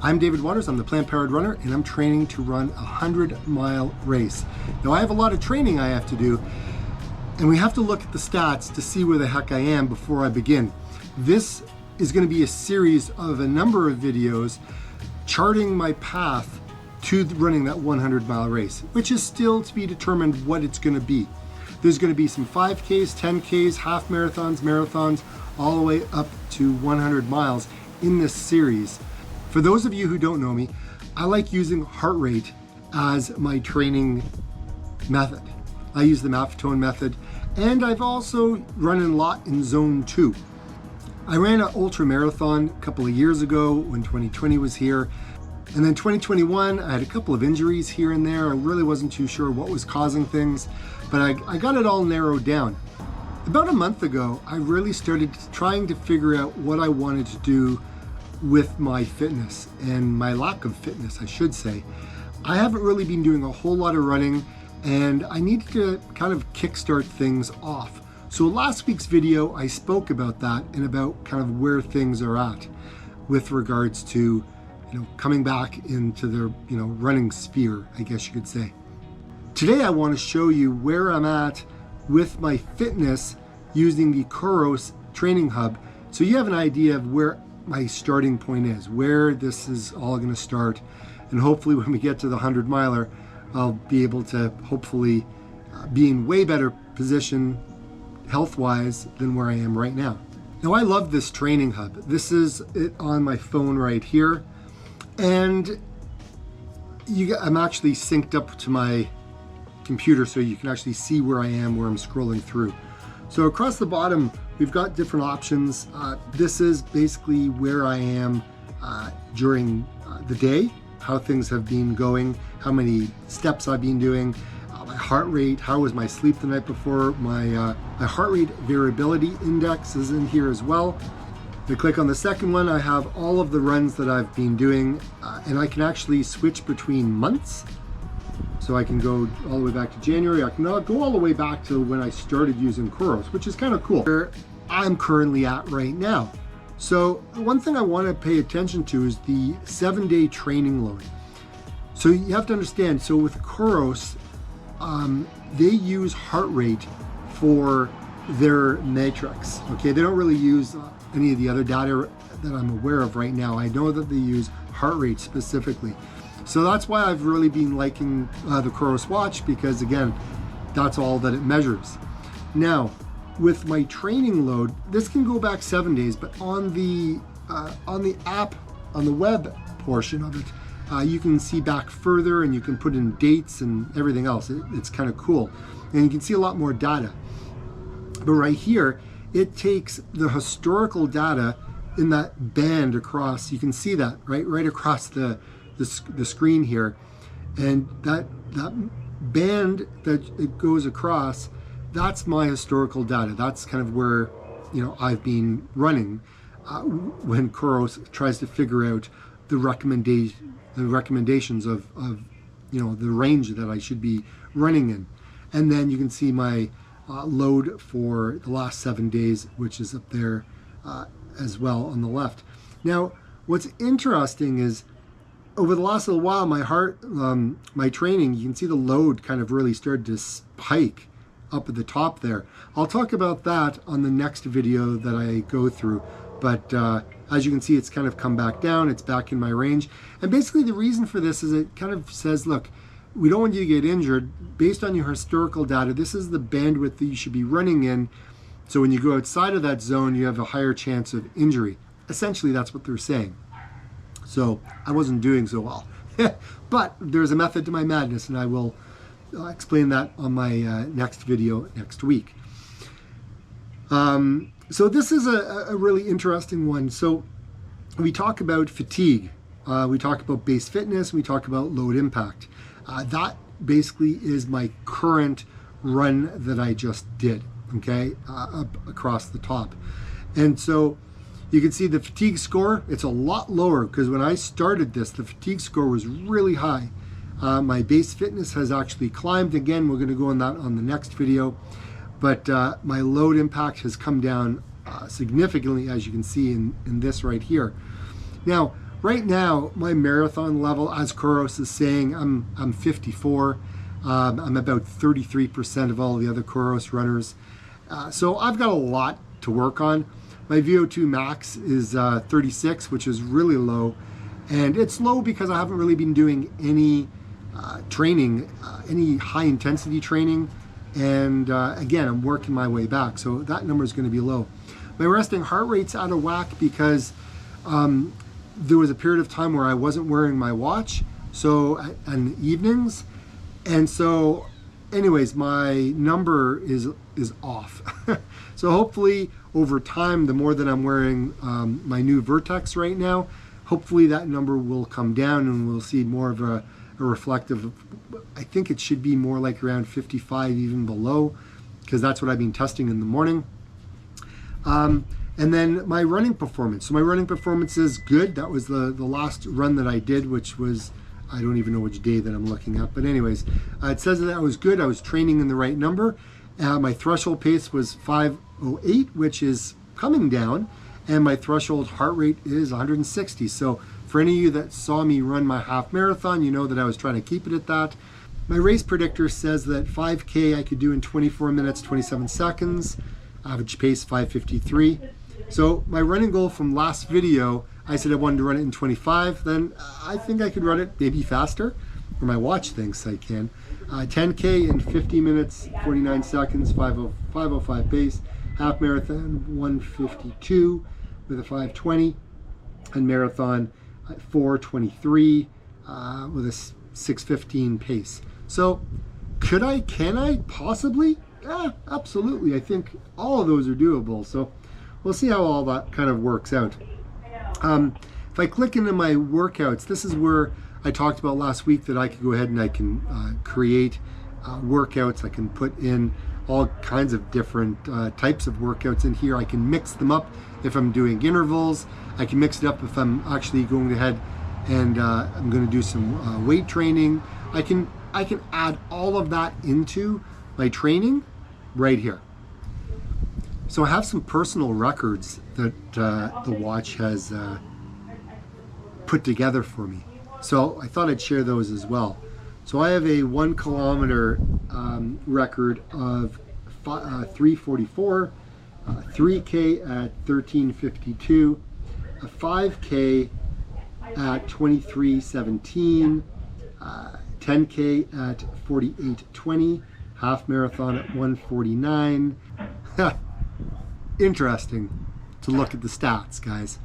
I'm David Waters, I'm the plant-powered runner, and I'm training to run a 100-mile race. Now I have a lot of training I have to do, and we have to look at the stats to see where the heck I am before I begin. This is going to be a series of a number of videos charting my path to running that 100-mile race, which is still to be determined what it's going to be. There's going to be some 5Ks, 10Ks, half marathons, marathons, all the way up to 100 miles in this series. For those of you who don't know me, I like using heart rate as my training method. I use the Maffetone Method, and I've also run a lot in zone 2. I ran an ultra marathon a couple of years ago when 2020 was here. And then 2021, I had a couple of injuries here and there. I really wasn't too sure what was causing things, but I got it all narrowed down. About a month ago, I really started trying to figure out what I wanted to do with my fitness and my lack of fitness, I should say. I haven't really been doing a whole lot of running, and I needed to kind of kickstart things off. So last week's video, I spoke about that and about kind of where things are at with regards to coming back into the running sphere, I guess you could say. Today I want to show you where I'm at with my fitness using the Coros training hub, so you have an idea of where my starting point is, where this is all going to start, and hopefully when we get to the 100-miler, I'll be able to hopefully be in way better position health-wise than where I am right now. Now I love this training hub. This is it on my phone right here, and I'm actually synced up to my computer so you can actually see where I am, where I'm scrolling through. So across the bottom, we've got different options. This is basically where I am during the day, how things have been going, how many steps I've been doing, my heart rate, how was my sleep the night before. My heart rate variability index is in here as well. If I click on the second one, I have all of the runs that I've been doing, and I can actually switch between months. So I can go all the way back to January. I can go all the way back to when I started using Coros, which is kind of cool. Where I'm currently at right now. So one thing I want to pay attention to is the 7-day training load. So you have to understand, so with Coros, they use heart rate for their metrics. Okay, they don't really use any of the other data that I'm aware of right now. I know that they use heart rate specifically. So that's why I've really been liking the Coros watch, because again, that's all that it measures. Now, with my training load, this can go back 7 days, but on the app, on the web portion of it, you can see back further, and you can put in dates and everything else. It's kind of cool, and you can see a lot more data. But right here, it takes the historical data in that band across. You can see that right across the screen here, and that band that it goes across, that's my historical data. That's kind of where I've been running when Coros tries to figure out the recommendations of the range that I should be running in. And then you can see my load for the last 7 days, which is up there as well on the left. Now what's interesting is, over the last little while, my training, you can see the load kind of really started to spike up at the top there. I'll talk about that on the next video that I go through. But as you can see, it's kind of come back down. It's back in my range. And basically the reason for this is it kind of says, look, we don't want you to get injured. Based on your historical data, this is the bandwidth that you should be running in. So when you go outside of that zone, you have a higher chance of injury. Essentially, that's what they're saying. So I wasn't doing so well, but there's a method to my madness, and I will explain that on my next video next week. So this is a really interesting one. So we talk about fatigue, we talk about base fitness, we talk about load impact. That basically is my current run that I just did, okay, up across the top. And so you can see the fatigue score, it's a lot lower, because when I started this, the fatigue score was really high. My base fitness has actually climbed again. We're going to go on that on the next video. But my load impact has come down significantly, as you can see in this right here. Now, right now, my marathon level, as Coros is saying, I'm 54. I'm about 33% of all the other Coros runners. So I've got a lot to work on. My VO2 max is 36, which is really low. And it's low because I haven't really been doing any training, any high intensity training. And again, I'm working my way back. So that number is going to be low. My resting heart rate's out of whack because there was a period of time where I wasn't wearing my watch. So on evenings. And so anyways, my number is off. So hopefully over time, the more that I'm wearing my new Vertex right now, hopefully that number will come down and we'll see more of a reflective. I think it should be more like around 55, even below, because that's what I've been testing in the morning. And then my running performance. So my running performance is good. That was the last run that I did, which was, I don't even know which day that I'm looking at. But anyways, it says that I was good. I was training in the right number. My threshold pace was 5:08, which is coming down. And my threshold heart rate is 160. So for any of you that saw me run my half marathon, you know that I was trying to keep it at that. My race predictor says that 5K I could do in 24 minutes, 27 seconds. Average pace 5:53. So my running goal from last video, I said I wanted to run it in 25. Then I think I could run it maybe faster, or my watch thinks I can. 10K in 50 minutes, 49 seconds, 5:05 pace. Half marathon 1:52 with a 5:20, and marathon 4:23 with a 6:15 pace. So can I possibly? Yeah, absolutely. I think all of those are doable. So we'll see how all that kind of works out. If I click into my workouts, this is where I talked about last week that I could go ahead and I can create workouts. I can put in all kinds of different types of workouts in here. I can mix them up if I'm doing intervals. I can mix it up if I'm actually going ahead and I'm going to do some weight training. I can add all of that into my training right here. So I have some personal records that the watch has put together for me. So I thought I'd share those as well. So I have a 1 kilometer record of 3:44, 3K at 13:52, a 5K at 23:17, 10K at 48:20, half marathon at 1:49. Interesting to look at the stats, guys.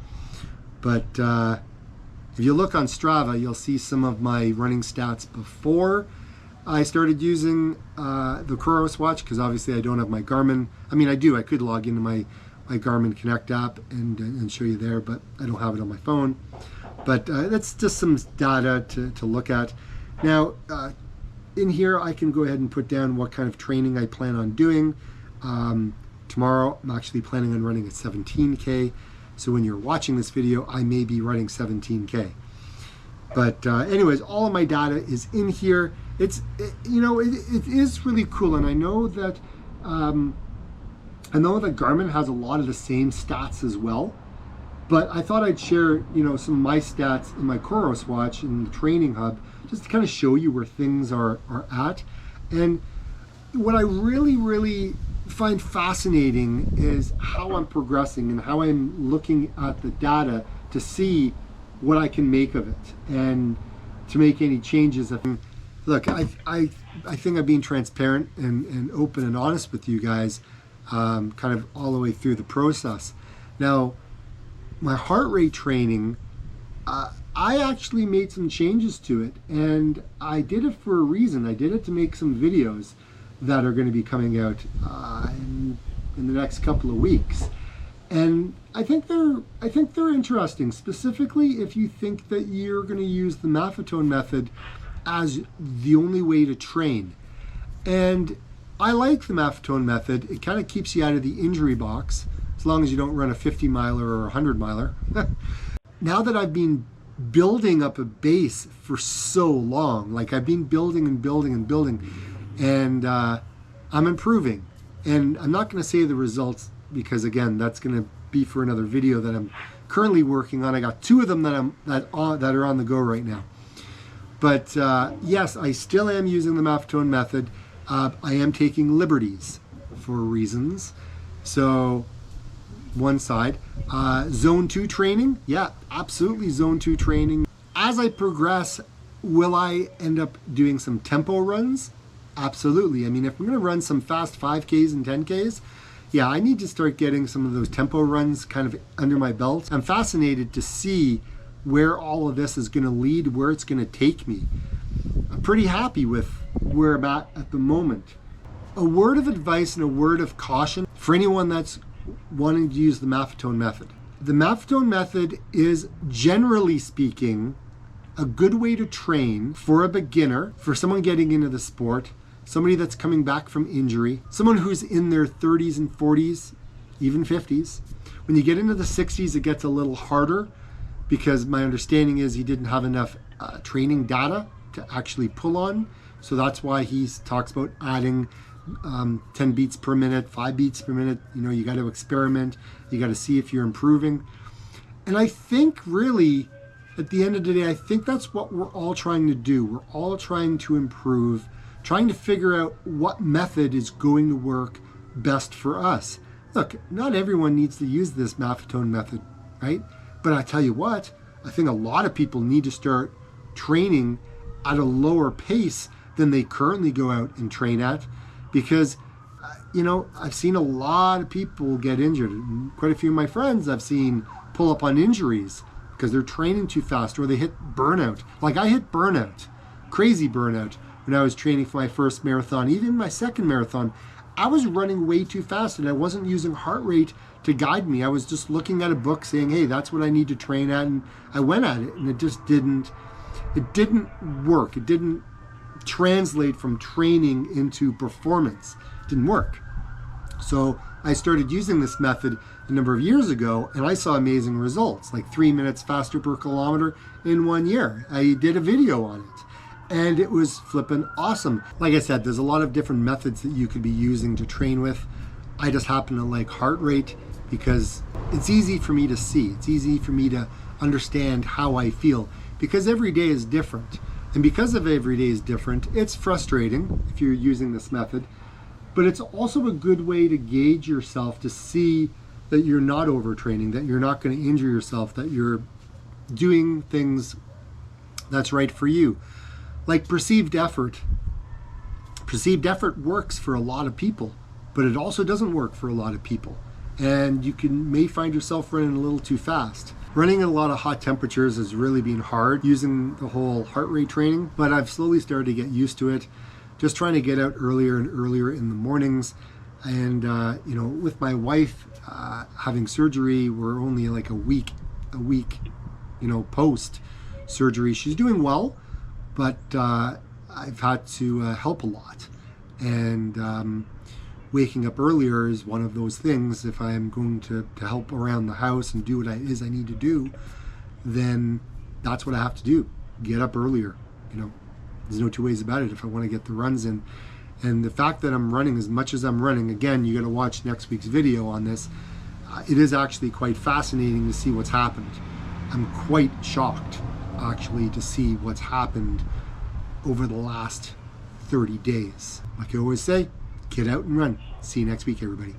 But if you look on Strava, you'll see some of my running stats before I started using the Coros watch, because obviously I don't have my Garmin. I mean, I do. I could log into my Garmin Connect app and show you there, but I don't have it on my phone. But that's just some data to look at. Now, in here, I can go ahead and put down what kind of training I plan on doing. Tomorrow, I'm actually planning on running at 17K. So when you're watching this video, I may be running 17K. But anyways, all of my data is in here. It is really cool. And I know that Garmin has a lot of the same stats as well. But I thought I'd share, some of my stats in my Coros watch in the training hub, just to kind of show you where things are at. And what I really, really find fascinating is how I'm progressing and how I'm looking at the data to see what I can make of it and to make any changes. Look, I think I'm being transparent and open and honest with you guys, kind of all the way through the process. Now, my heart rate training, I actually made some changes to it, and I did it for a reason. I did it to make some videos that are going to be coming out in the next couple of weeks, and I think they're interesting. Specifically, if you think that you're going to use the Maffetone method as the only way to train, and I like the Maffetone method. It kind of keeps you out of the injury box as long as you don't run a 50 miler or a 100 miler. Now that I've been building up a base for so long, like I've been building and building and I'm improving. And I'm not going to say the results because again, that's going to be for another video that I'm currently working on. I got 2 of them that are on the go right now. But yes, I still am using the Maffetone method. I am taking liberties for reasons. So one side, zone 2 training. Yeah, absolutely zone 2 training. As I progress, will I end up doing some tempo runs? Absolutely. I mean, if I'm going to run some fast 5Ks and 10Ks, yeah, I need to start getting some of those tempo runs kind of under my belt. I'm fascinated to see where all of this is going to lead, where it's going to take me. I'm pretty happy with where I'm at the moment. A word of advice and a word of caution for anyone that's wanting to use the Maffetone method. The Maffetone method is, generally speaking, a good way to train for a beginner, for someone getting into the sport, somebody that's coming back from injury, someone who's in their 30s and 40s, even 50s. When you get into the 60s, it gets a little harder because my understanding is he didn't have enough training data to actually pull on. So that's why he talks about adding 10 beats per minute, 5 beats per minute. You know, you got to experiment. You got to see if you're improving. And I think really, at the end of the day, I think that's what we're all trying to do. We're all trying to improve, trying to figure out what method is going to work best for us. Look, not everyone needs to use this Maffetone method, right? But I tell you what, I think a lot of people need to start training at a lower pace than they currently go out and train at, because you know, I've seen a lot of people get injured. Quite a few of my friends I've seen pull up on injuries because they're training too fast, or they hit burnout. Like I hit burnout, crazy burnout, when I was training for my first marathon, even my second marathon. I was running way too fast and I wasn't using heart rate to guide me. I was just looking at a book saying, hey, that's what I need to train at, and I went at it, and it just didn't work. It didn't translate from training into performance. It didn't work. So I started using this method a number of years ago, and I saw amazing results, like 3 minutes faster per kilometer in 1 year. I did a video on it, and it was flippin' awesome. Like I said, there's a lot of different methods that you could be using to train with. I just happen to like heart rate because it's easy for me to see. It's easy for me to understand how I feel, because every day is different. And because of every day is different, it's frustrating if you're using this method, but it's also a good way to gauge yourself, to see that you're not overtraining, that you're not going to injure yourself, that you're doing things that's right for you. Like perceived effort. Perceived effort works for a lot of people, but it also doesn't work for a lot of people. And you may find yourself running a little too fast. Running at a lot of hot temperatures has really been hard using the whole heart rate training, but I've slowly started to get used to it. Just trying to get out earlier and earlier in the mornings. And you know, with my wife having surgery, we're only like a week, you know, post surgery. She's doing well, but I've had to help a lot. And waking up earlier is one of those things. If I'm going to help around the house and do what it is I need to do, then that's what I have to do. Get up earlier. You know, there's no two ways about it if I want to get the runs in. And the fact that I'm running as much as I'm running, again, you got to watch next week's video on this. It is actually quite fascinating to see what's happened. I'm quite shocked, actually, to see what's happened over the last 30 days. Like I always say, get out and run. See you next week, everybody.